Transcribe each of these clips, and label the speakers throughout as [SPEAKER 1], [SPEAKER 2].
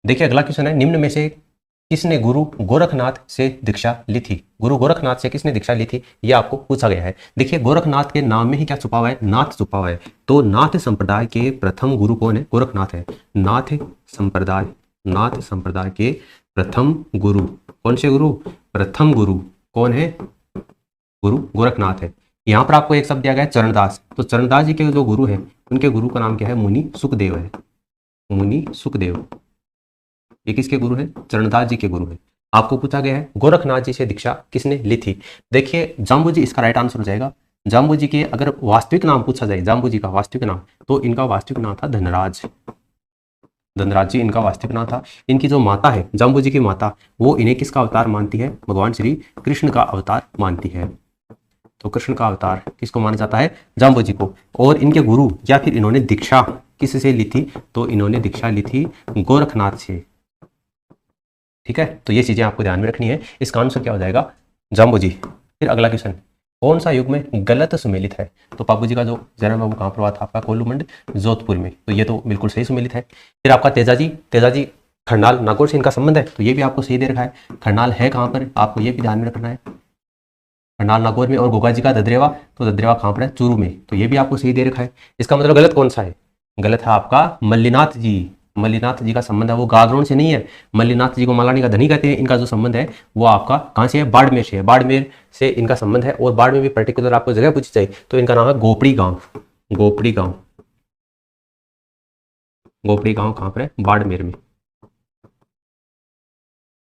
[SPEAKER 1] देखिए अगला क्वेश्चन है, निम्न में से किसने गुरु गोरखनाथ से दीक्षा ली थी? गुरु गोरखनाथ से किसने दीक्षा ली थी, ये आपको पूछा गया है। देखिए गोरखनाथ के नाम में ही क्या छुपा हुआ है? नाथ छुपा हुआ है। तो नाथ संप्रदाय के प्रथम गुरु कौन है? गोरखनाथ है। नाथ संप्रदाय के प्रथम गुरु कौन से गुरु? प्रथम गुरु कौन है? गुरु गोरखनाथ है। यहाँ पर आपको एक शब्द दिया गया है चरणदास। तो चरणदास जी के जो गुरु हैं उनके गुरु का नाम क्या है? मुनि सुखदेव है। मुनि सुखदेव ये किसके गुरु हैं? चरणदास जी के गुरु हैं। आपको पूछा गया है गोरखनाथ जी से दीक्षा किसने ली थी? देखिए जाम्बू जी इसका राइट आंसर हो जाएगा। जाम्बू जी के अगर वास्तविक नाम पूछा जाए, जाम्बू जी का वास्तविक नाम, तो इनका वास्तविक नाम था धनराज। धनराज जी इनका वास्तविक नाम था। इनकी जो माता है, जाम्बू जी की माता, वो इन्हें किसका अवतार मानती है? भगवान श्री कृष्ण का अवतार मानती है। तो कृष्ण का अवतार किसको माना जाता है? जाम्बू जी को। और इनके गुरु या फिर इन्होंने दीक्षा किससे ली थी? तो इन्होंने दीक्षा ली थी गोरखनाथ से। ठीक है, तो ये चीजें आपको ध्यान में रखनी है। इसका आंसर क्या हो जाएगा? जाम्बू जी। फिर अगला क्वेश्चन, कौन सा युग में गलत सुमेलित है? तो बाबू जी का जो जन्म है वो कहाँ पर हुआ था? आपका कोल्लूमंड जोधपुर में। तो ये तो बिल्कुल सही सुमेलित है। फिर आपका तेजाजी खरनाल नागौर से इनका संबंध है, तो ये भी आपको सही दे रखा है। खरनाल है कहाँ पर? आपको ये भी ध्यान में रखना है, खरनाल नागौर में। और गोगा जी का ददरेवा, तो ददरेवा कहाँ पर है? चूरू में। तो ये भी आपको सही दे रखा है। इसका मतलब गलत कौन सा है? गलत है आपका मल्लीनाथ जी। मल्लीनाथ जी का संबंध है वो गागरोन से नहीं है। मल्लीनाथ जी को मालानी का धनी कहते हैं। इनका जो संबंध है वो आपका कहाँ से है? बाड़मेर से है। बाड़मेर से इनका संबंध है। और बाड़मेर में पर्टिकुलर आपको जगह पूछी जाए तो इनका नाम है गोपड़ी गांव। गोपड़ी गांव, गोपड़ी गांव कहाँ पर है? बाड़मेर में।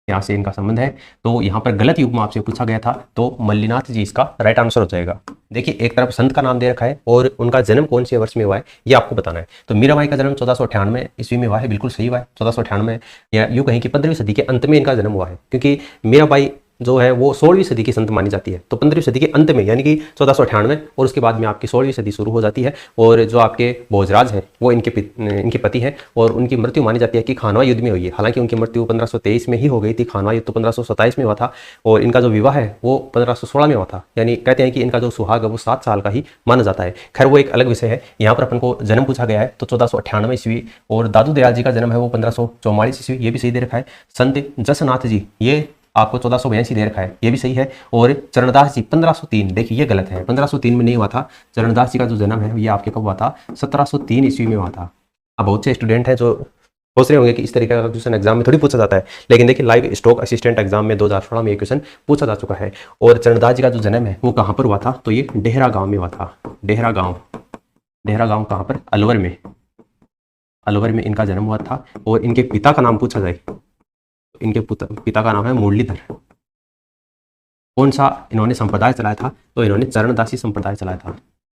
[SPEAKER 1] यहाँ से इनका संबंध है। तो यहाँ पर गलत युग में आपसे पूछा गया था, तो मल्लीनाथ जी इसका राइट आंसर हो जाएगा। देखिए एक तरफ संत का नाम दे रखा है और उनका जन्म कौन से वर्ष में हुआ है ये आपको बताना है। तो मीराबाई का जन्म 1498 ईस्वी में हुआ है। बिल्कुल सही हुआ है, 1498, या यूँ कहें कि 15वीं सदी के अंत में इनका जन्म हुआ है, क्योंकि मीराबाई जो है वो 16वीं सदी की संत मानी जाती है। तो 15वीं सदी के अंत में यानी कि 1498, और उसके बाद में आपकी 16वीं सदी शुरू हो जाती है। और जो आपके भोजराज हैं वो इनके पति हैं, और उनकी मृत्यु मानी जाती है कि खानवा युद्ध में हुई है। हालांकि उनकी मृत्यु 1523 में ही हो गई थी। खानवा युद्ध तो 1527 में हुआ था, और इनका जो विवाह है वो 1516 में हुआ था। यानी कहते हैं कि इनका जो सुहाग है वो 7 साल का ही माना जाता है। खैर वो एक अलग विषय है। यहाँ पर अपन को जन्म पूछा गया है तो 1498 ईस्वी। और दादू दयाल जी का जन्म है वो 1544 ईस्वी, ये भी सही दे रखा है। संत जसनाथ जी ये आपको 1482 दे रखा है, ये भी सही है। और चरणदास जी 1503, देखिए ये गलत है, 1503 में नहीं हुआ था। चरणदास जी का जो जन्म है ये आपके कब हुआ था? 1703 ईस्वी में हुआ था। अब बहुत से स्टूडेंट हैं जो सोच रहे होंगे कि इस तरीके का क्वेश्चन एग्जाम में थोड़ी पूछा जाता है, लेकिन देखिए लाइव स्टॉक असिस्टेंट एग्जाम में 2016 में ये क्वेश्चन पूछा जा चुका है। और चरणदास जी का जो जन्म है वो कहाँ पर हुआ था? तो ये डेहरा गाँव में हुआ था। डेहरा गाँव कहाँ पर? अलवर में। अलवर में इनका जन्म हुआ था। और इनके पिता का नाम पूछा जाए, इनके पिता का नाम है मुरलीधर। कौन सा इन्होंने संप्रदाय चलाया था? तो इन्होंने चरणदासी संप्रदाय चलाया था।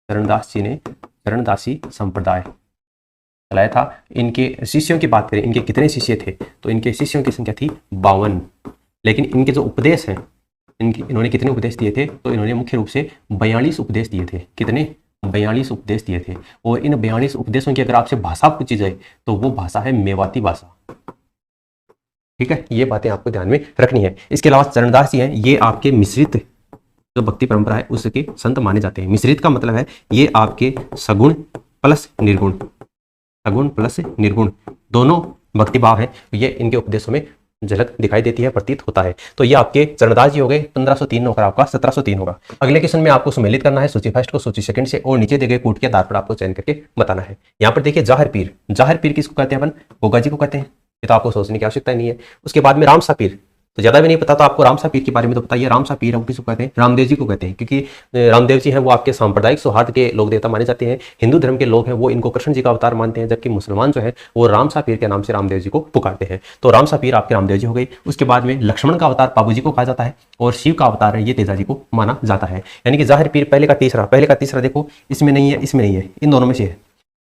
[SPEAKER 1] चरणदास जी ने चरणदासी संप्रदाय चलाया था। इनके शिष्यों की बात करें, इनके कितने शिष्य थे? तो इनके शिष्यों की संख्या थी 52। लेकिन इनके जो उपदेश हैं, इन्होंने कितने उपदेश दिए थे? तो इन्होंने मुख्य रूप से 42 उपदेश दिए थे। कितने? 42 उपदेश दिए थे। और इन 42 उपदेशों की अगर आपसे भाषा पूछी जाए तो वो भाषा है मेवाती भाषा। ठीक है, ये बातें आपको ध्यान में रखनी है। इसके अलावा चरणदास जी हैं ये आपके मिश्रित जो भक्ति परंपरा है उसके संत माने जाते हैं। मिश्रित का मतलब है ये आपके सगुण प्लस निर्गुण, सगुण प्लस निर्गुण दोनों भक्ति भाव है, ये इनके उपदेशों में झलक दिखाई देती है, प्रतीत होता है। तो ये आपके चरणदास जी हो गए। 1503 होकर आपका 1703 होगा। अगले क्वेश्चन में आपको सुमेलित करना है सूची फर्स्ट को सूची सेकंड से, और नीचे दिए गए कूट के आधार पर आपको चयन करके बताना है। यहाँ पर देखिए जाहिर पीर, जाहिर पीर किसको कहते हैं? अपन गोगा जी को कहते हैं। ये तो आपको सोचने की आवश्यकता नहीं है। उसके बाद में रामसा पीर, तो ज्यादा भी नहीं पता तो आपको रामसा पीर के बारे में तो बताइए। रामसा पीर हम किसको कहते हैं? रामदेव जी को कहते हैं, क्योंकि रामदेव जी हैं वो आपके सांप्रदायिक सौहार्द के लोक देवता माने जाते हैं। हिंदू धर्म के लोग हैं वो इनको कृष्ण जी का अवतार मानते हैं, जबकि मुसलमान जो है वो रामसा पीर के नाम से रामदेव जी को पुकारते हैं। तो रामसा पीर आपके रामदेव जी हो गए। उसके बाद में लक्ष्मण का अवतार बाबू जी को कहा जाता है, और शिव का अवतार है ये तेजा जी को माना जाता है। यानी कि जाहिर पीर पहले का तीसरा देखो, इसमें नहीं है, इसमें नहीं है, इन दोनों में से है।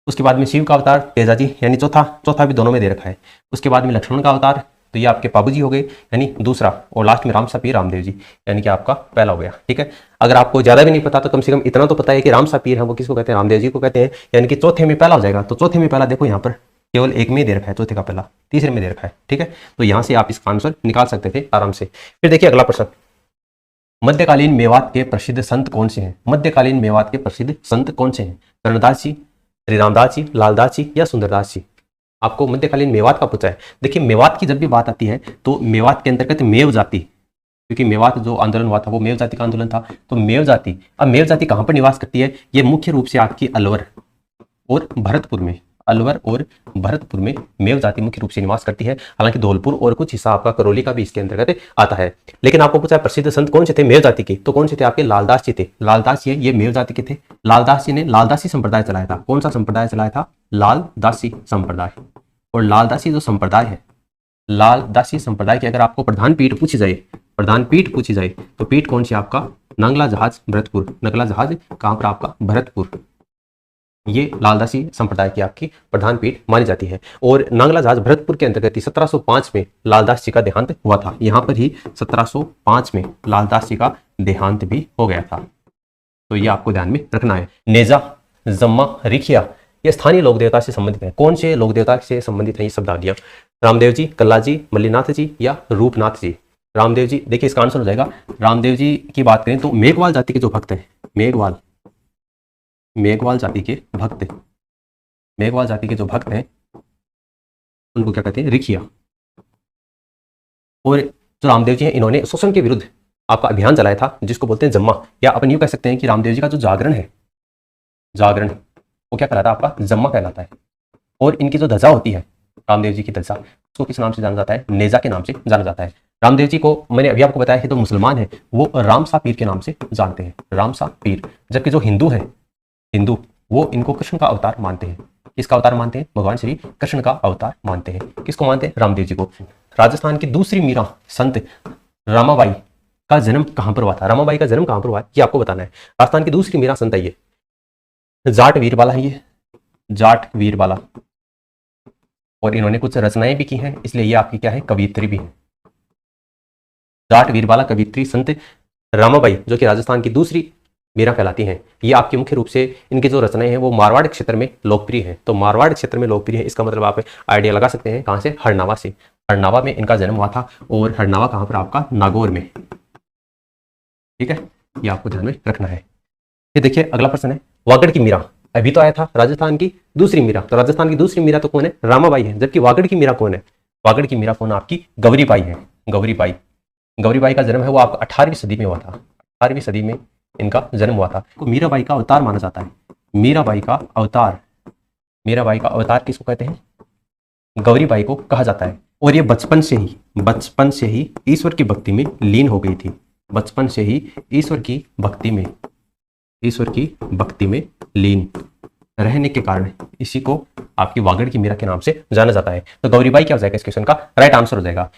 [SPEAKER 1] उसके बाद में शिव का अवतार तेजा जी, यानी चौथा भी दोनों में दे रखा है। उसके बाद में लक्ष्मण का अवतार, तो ये आपके बाबू जी हो गए यानी दूसरा, और लास्ट में रामसा पीर रामदेव जी यानी कि आपका पहला हो गया। ठीक है, अगर आपको ज्यादा भी नहीं पता तो कम से कम इतना तो पता है कि रामसा पीर है वो किसको कहते हैं? रामदेव जी को कहते हैं, यानी कि चौथे में पहला हो जाएगा। तो चौथे में पहला देखो यहाँ पर केवल एक में दे रखा है, चौथे का पहला, तीसरे में दे रखा है। ठीक है, तो यहाँ से आप इसका आंसर निकाल सकते थे आराम से। फिर देखिए अगला प्रश्न, मध्यकालीन मेवात के प्रसिद्ध संत कौन से हैं? मध्यकालीन मेवात के प्रसिद्ध संत कौन से हैं? चरणदास जी, श्री रामदास जी, लालदास जी या सुंदरदास जी? आपको मध्यकालीन मेवात का पूछा है। देखिए मेवात की जब भी बात आती है तो मेवात के अंतर्गत मेव जाति, क्योंकि मेवात जो आंदोलन हुआ था वो मेव जाति का आंदोलन था, तो मेव जाति, अब मेव जाति कहाँ पर निवास करती है, ये मुख्य रूप से आपकी अलवर और भरतपुर में, अलवर और भरतपुर में मेव जाति मुख्य रूप से निवास करती है। हालांकि धौलपुर और कुछ हिस्सा आपका करौली का भी इसके अंतर्गत आता है। लेकिन आपको पूछा प्रसिद्ध संत कौन से थे मेव जाति के, तो कौन से थे आपके लालदास जी थे। लालदास जी ये मेव जाति के थे। लालदास जी ने लालदासी संप्रदाय चलाया था। कौन सा संप्रदाय चलाया था, लालदासी संप्रदाय। और लालदासी जो संप्रदाय है, लालदासी संप्रदाय की अगर आपको प्रधान पीठ पूछी जाए, प्रधान पीठ पूछी जाए तो पीठ कौन सी आपका, नंगला जहाज भरतपुर। नंगला जहाज कहाँ पर आपका, भरतपुर। ये लालदासी संप्रदाय की आपकी प्रधान पीठ मानी जाती है। और नांगला जहाज भरतपुर के अंतर्गत 1705 में लालदास जी का देहांत हुआ था। यहाँ पर ही 1705 में लालदास जी का देहांत भी हो गया था, तो ये आपको ध्यान में रखना है। नेजा, जम्मा, रिखिया ये स्थानीय लोक देवता से संबंधित है। कौन से लोक देवता से संबंधित है ये शब्दावलियां, रामदेव जी, कल्ला जी, मल्लीनाथ जी या रूपनाथ जी। रामदेव जी, देखिए इसका आंसर हो जाएगा रामदेव जी की बात करें तो मेघवाल जाति के जो भक्त हैं, मेघवाल जाति के भक्त, मेघवाल जाति के जो भक्त हैं उनको क्या कहते हैं, रिखिया। और जो रामदेव जी हैं इन्होंने शोषण के विरुद्ध आपका अभियान चलाया था जिसको बोलते हैं जम्मा, या अपन यूं कह सकते हैं कि रामदेव जी का जो जागरण है, जागरण वो क्या कहलाता है आपका, जम्मा कहलाता है। और इनकी जो ध्वजा होती है, रामदेव जी की ध्वजा, उसको किस नाम से जाना जाता है, नेजा के नाम से जाना जाता है। रामदेव जी को मैंने अभी आपको बताया कि जो मुसलमान है वो रामसा पीर के नाम से जानते हैं, रामसा पीर। जबकि जो हिंदू है, हिंदू वो इनको कृष्ण का अवतार मानते हैं। किसका अवतार मानते हैं, भगवान श्री कृष्ण का अवतार मानते हैं। किसको मानते हैं, रामदेव जी को। राजस्थान की दूसरी मीरा संत रामाबाई का जन्म कहां पर हुआ था, रामाबाई का जन्म कहां पर हुआ है ये आपको बताना है। राजस्थान की दूसरी मीरा संत है ये जाट वीरबाला है, ये जाट वीरबाला। और इन्होंने कुछ रचनाएं भी की हैं, इसलिए ये आपकी क्या है, कवियत्री भी है। जाट वीरबाला कवियत्री संत रामाबाई जो कि राजस्थान की दूसरी मीरा कहलाती हैं। ये आपकी मुख्य रूप से इनकी जो रचनाएं हैं वो मारवाड़ क्षेत्र में लोकप्रिय हैं। तो मारवाड़ क्षेत्र में लोकप्रिय है, इसका मतलब आप आइडिया लगा सकते हैं कहाँ से, हरनावा से। हरनावा में इनका जन्म हुआ था। और हरनावा कहाँ पर आपका, नागौर में। ठीक है, ये आपको ध्यान में रखना है। ये देखिए अगला प्रश्न है, वागड़ की मीरा अभी तो आया था राजस्थान की दूसरी मीरा, तो राजस्थान की दूसरी मीरा तो कौन है, रामाबाई है। जबकि वागड़ की मीरा कौन है, वागड़ की मीरा कौन, आपकी गौरीबाई है। गौरीबाई, गौरीबाई का जन्म है वो आपका 18वीं सदी में हुआ था। 18वीं सदी में इनका जन्म हुआ था। तो मीराबाई का अवतार माना जाता है। मीराबाई का अवतार, मीराबाई का अवतार किसको कहते हैं, गौरीबाई को कहा जाता है। और ये बचपन से ही ईश्वर की भक्ति में लीन हो गई थी। बचपन से ही ईश्वर की भक्ति में लीन रहने के कारण इसी को आपकी वागड़ की मीरा के नाम से जाना जाता है। तो गौरीबाई क्या हो जाएगा इस क्वेश्चन का राइट आंसर हो जाएगा।